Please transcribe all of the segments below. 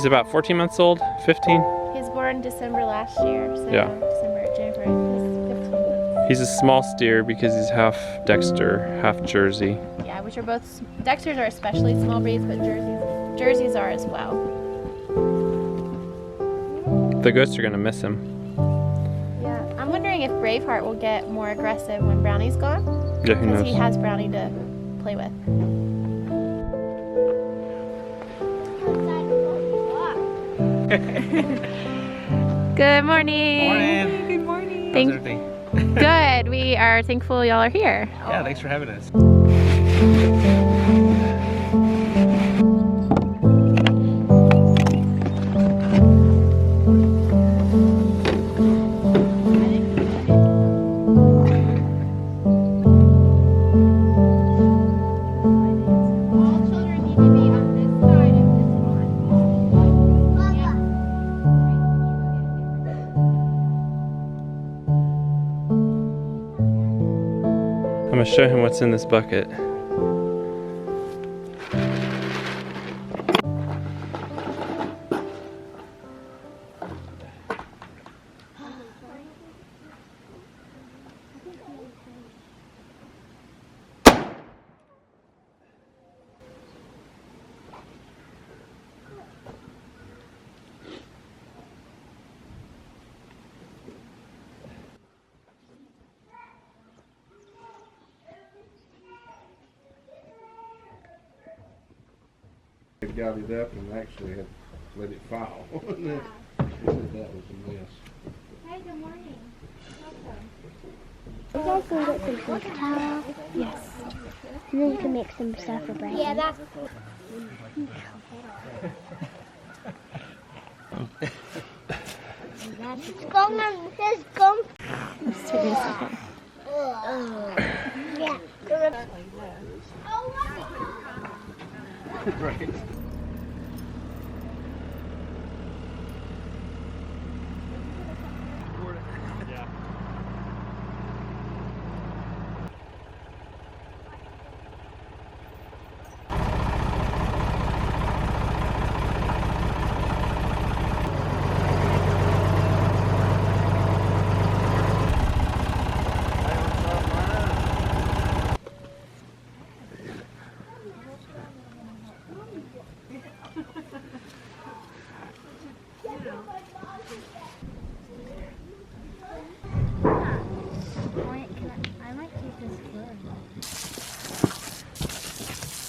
He's about 14 months old, 15. He was born December last year, so Yeah. January. He's 15 months. He's a small steer because he's half Dexter, half Jersey. Yeah, which are both, Dexters are especially small breeds, but Jerseys are as well. The goats are gonna miss him. Yeah, I'm wondering if Braveheart will get more aggressive when Brownie's gone. Yeah, who knows? Because he has Brownie to play with. Good morning. Morning. Good morning. How's everything? Good. We are thankful y'all are here. Yeah, thanks for having us. I'm gonna show him what's in this bucket. Got it up and actually had let it fall. That was a mess. Hey, good morning. Welcome. You guys can get some fish towels. Yes. And then you can make some stuff for bread. Yeah, that's cool. Let's go. Let's take a second. Yeah. Right.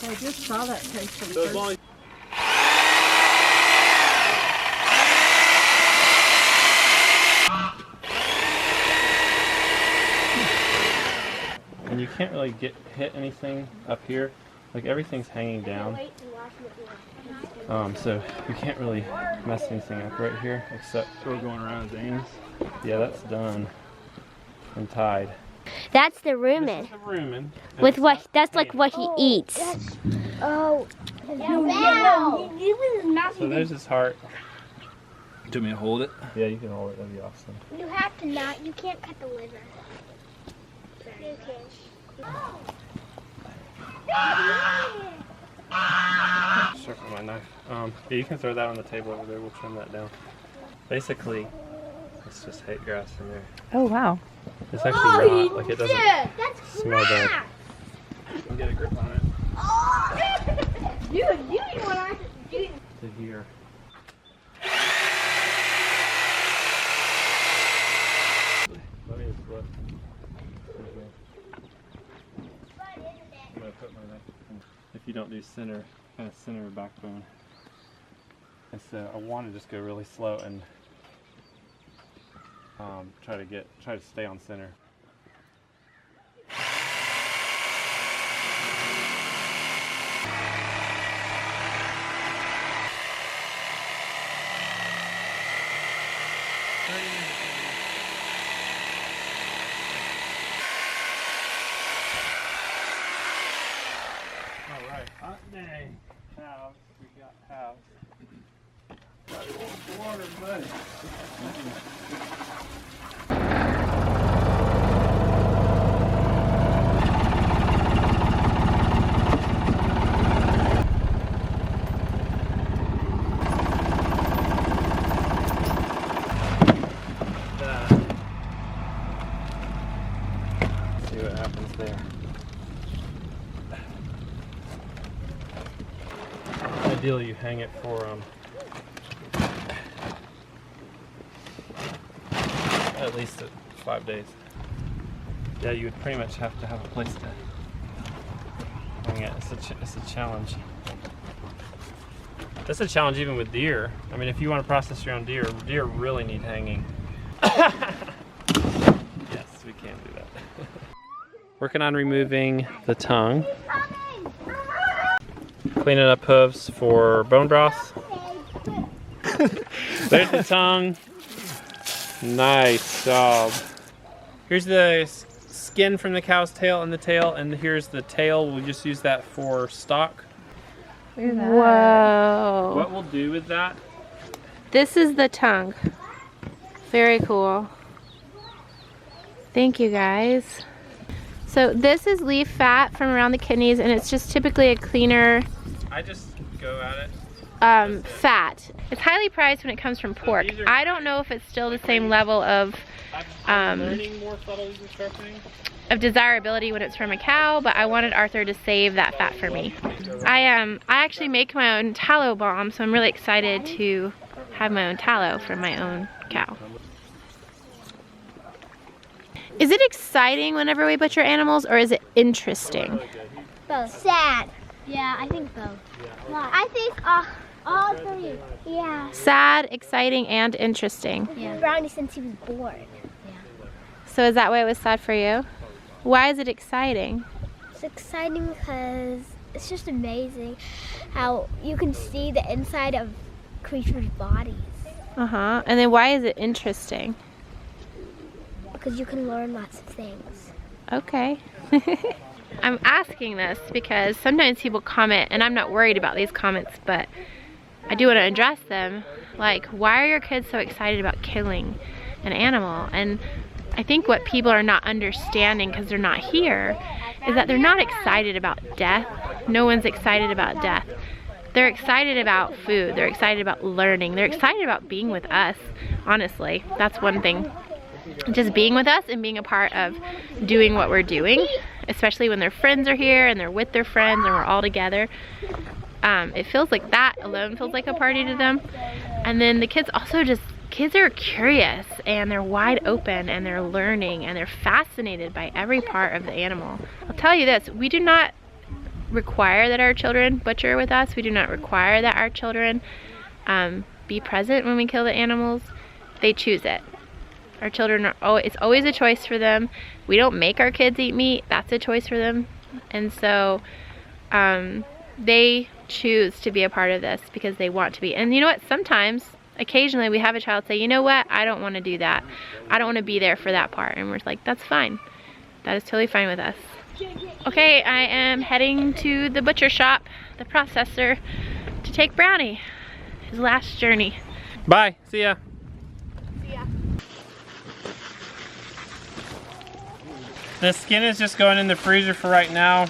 I just saw that place. And you can't really hit anything up here. Like everything's hanging down. So you can't really mess anything up right here except for going around his anus. Yeah, that's done and tied. That's the This rumen. is the rumen. With what? That's like what he eats. Oh. So there's his heart. Do you want me to hold it? Yeah, you can hold it. That'd be awesome. You have to not. You can't cut the liver. You Circle my knife. Yeah, you can throw that on the table over there. We'll trim that down. Basically, it's just hay grass in there. Oh, wow. It's actually not, like it doesn't smell bad. You can get a grip on it. Dude, you didn't want to do. To here. Let me just look. I'm gonna put my knife in. If you don't do center, kind of center backbone. And so I want to just go really slow and try to stay on center. All right, hot day. House, we got house. Water, buddy. ideally you hang it for at least 5 days. Yeah, you would pretty much have to have a place to hang it. It's a challenge. That's a challenge even with deer. I mean, if you want to process your own deer really need hanging. Yes, we can do that. Working on removing the tongue. Cleaning up hooves for bone broth. There's the tongue. Nice job. Here's the skin from the cow's tail and the tail, and here's the tail. We'll just use that for stock. Whoa. What we'll do with that, This is the tongue. Very cool. Thank you guys. So this is leaf fat from around the kidneys, and it's just typically a cleaner I just go at it. fat. It's highly prized when it comes from pork. I don't know if it's still the same level of Learning more subtle and sharpening. of desirability when it's from a cow, but I wanted Arthur to save that fat for me. I actually make my own tallow balm, so I'm really excited to have my own tallow from my own cow. Is it exciting whenever we butcher animals, or is it interesting? Both. Sad. Yeah, I think both. I think all three. Yeah. Sad, exciting, and interesting. Yeah. Brownie since he was born. So is that why it was sad for you? Why is it exciting? It's exciting because it's just amazing how you can see the inside of creatures' bodies. Uh-huh. And then why is it interesting? Because you can learn lots of things. Okay. I'm asking this because sometimes people comment, and I'm not worried about these comments, but I do want to address them. Like, why are your kids so excited about killing an animal? And I think what people are not understanding, because they're not here, is that they're not excited about death. No one's excited about death. They're excited about food. They're excited about learning. They're excited about being with us, honestly. That's one thing. Just being with us and being a part of doing what we're doing, especially when their friends are here and they're with their friends and we're all together. It feels like that alone feels like a party to them. And then the kids also kids are curious and they're wide open and they're learning and they're fascinated by every part of the animal. I'll tell you this, we do not require that our children butcher with us. We do not require that our children be present when we kill the animals. They choose it. Our children are it's always a choice for them. We don't make our kids eat meat. That's a choice for them. And so they choose to be a part of this because they want to be. And you know what? Sometimes, occasionally, we have a child say, you know what? I don't want to do that. I don't want to be there for that part. And we're like, that's fine. That is totally fine with us. Okay, I am heading to the butcher shop, the processor, to take Brownie, his last journey. Bye. See ya. The skin is just going in the freezer for right now.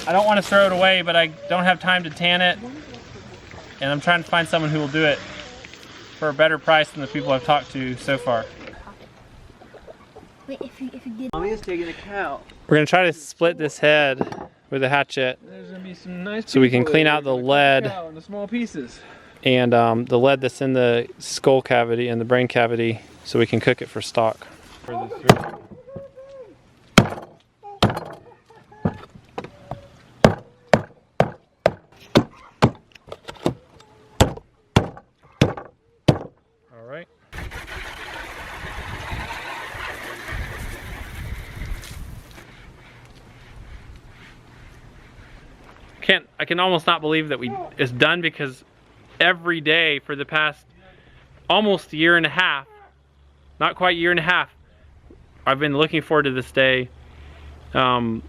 I don't want to throw it away, but I don't have time to tan it. And I'm trying to find someone who will do it for a better price than the people I've talked to so far. Wait, if you did. Mommy is taking a cow. We're going to try to split this head with a hatchet There's gonna be some nice so we can people clean there. out the We're gonna lead. cut the cow into small pieces. and the lead that's in the skull cavity and the brain cavity so we can cook it for stock. All right. I can almost not believe that it's done, because every day for the past almost year and a half, not quite year and a half, I've been looking forward to this day, both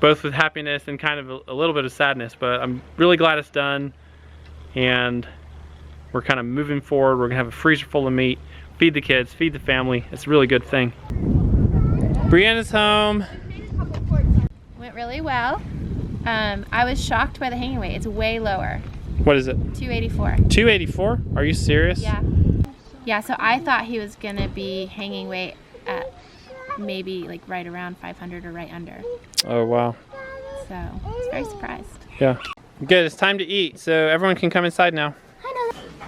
with happiness and kind of a little bit of sadness, but I'm really glad it's done, and we're kind of moving forward. We're gonna have a freezer full of meat, feed the kids, feed the family. It's a really good thing. Brianna's home. Went really well. I was shocked by the hanging weight. It's way lower. What is it? 284. 284? Are you serious? Yeah. Yeah, so I thought he was gonna be hanging weight at maybe like right around 500 or right under. Oh wow. So I was very surprised. Yeah. Good, it's time to eat, so everyone can come inside now.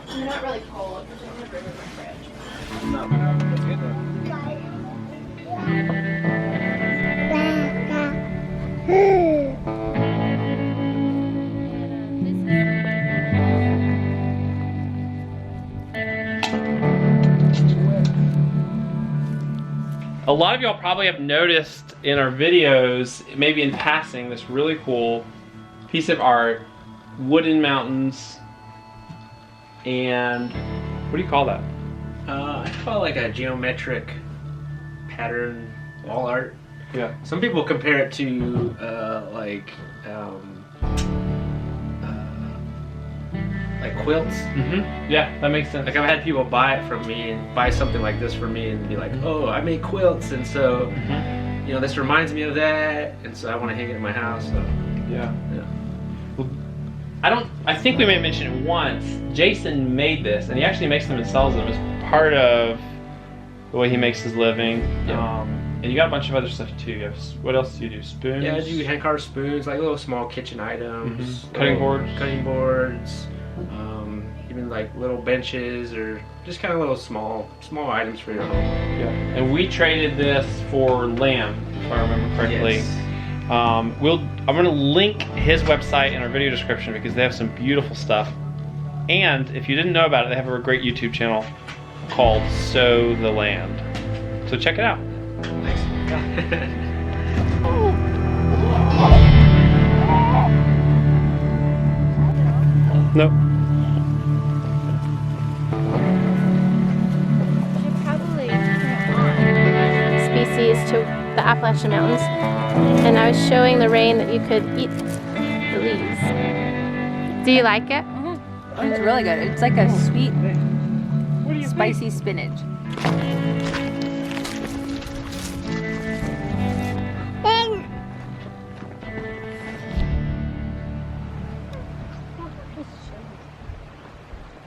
They're not really cold. No, that's good though. A lot of y'all probably have noticed in our videos, maybe in passing, this really cool piece of art, wooden mountains, and what do you call that? I call it like a geometric pattern wall art. Yeah. Some people compare it to like quilts. Mm-hmm. Yeah, that makes sense. Like I've had people buy it from me and buy something like this from me and be like, oh, I make quilts, and so you know, this reminds me of that, and so I want to hang it in my house. So. Yeah. Yeah. I think we may have mentioned it once. Jason made this, and he actually makes them and sells them as part of the way he makes his living. Yeah. And you got a bunch of other stuff too. You have, what else do you do? Spoons? Yeah, I do hand carved spoons, like little small kitchen items. Cutting boards. Cutting boards. Even like little benches or just kind of little small items for your home. Yeah. And we traded this for lamb, if I remember correctly. Yes. I'm going to link his website in our video description because they have some beautiful stuff. And if you didn't know about it, they have a great YouTube channel called Sow The Land. So check it out. Thanks. Nope. Probably species to the Appalachian Mountains, and I was showing Lorraine that you could eat the leaves. Do you like it? It's really good. It's like a sweet, spicy spinach.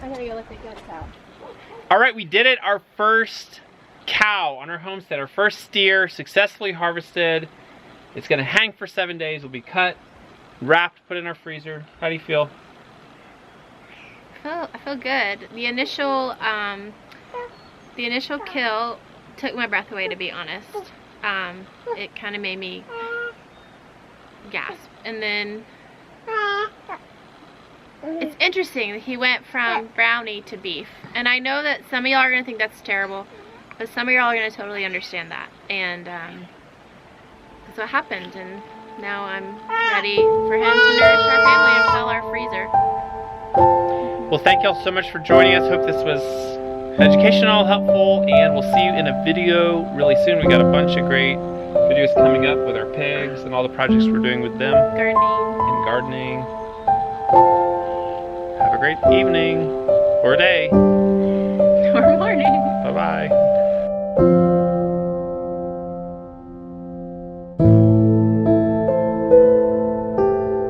I'm gonna go let the goats out. All right, we did it. Our first cow on our homestead, our first steer, successfully harvested. It's gonna hang for 7 days. Will be cut, wrapped, put in our freezer. How do you feel? I feel good. The initial kill took my breath away, to be honest. It kind of made me gasp, and then it's interesting that he went from brownie to beef, and I know that some of y'all are gonna think that's terrible, but some of y'all are gonna totally understand that, and that's what happened. And now I'm ready for him to nourish our family and fill our freezer. Well, thank y'all so much for joining us. Hope this was educational, helpful, and we'll see you in a video really soon. We got a bunch of great videos coming up with our pigs and all the projects we're doing with them. Gardening. And gardening. Have a great evening or day. Or morning. Bye-bye.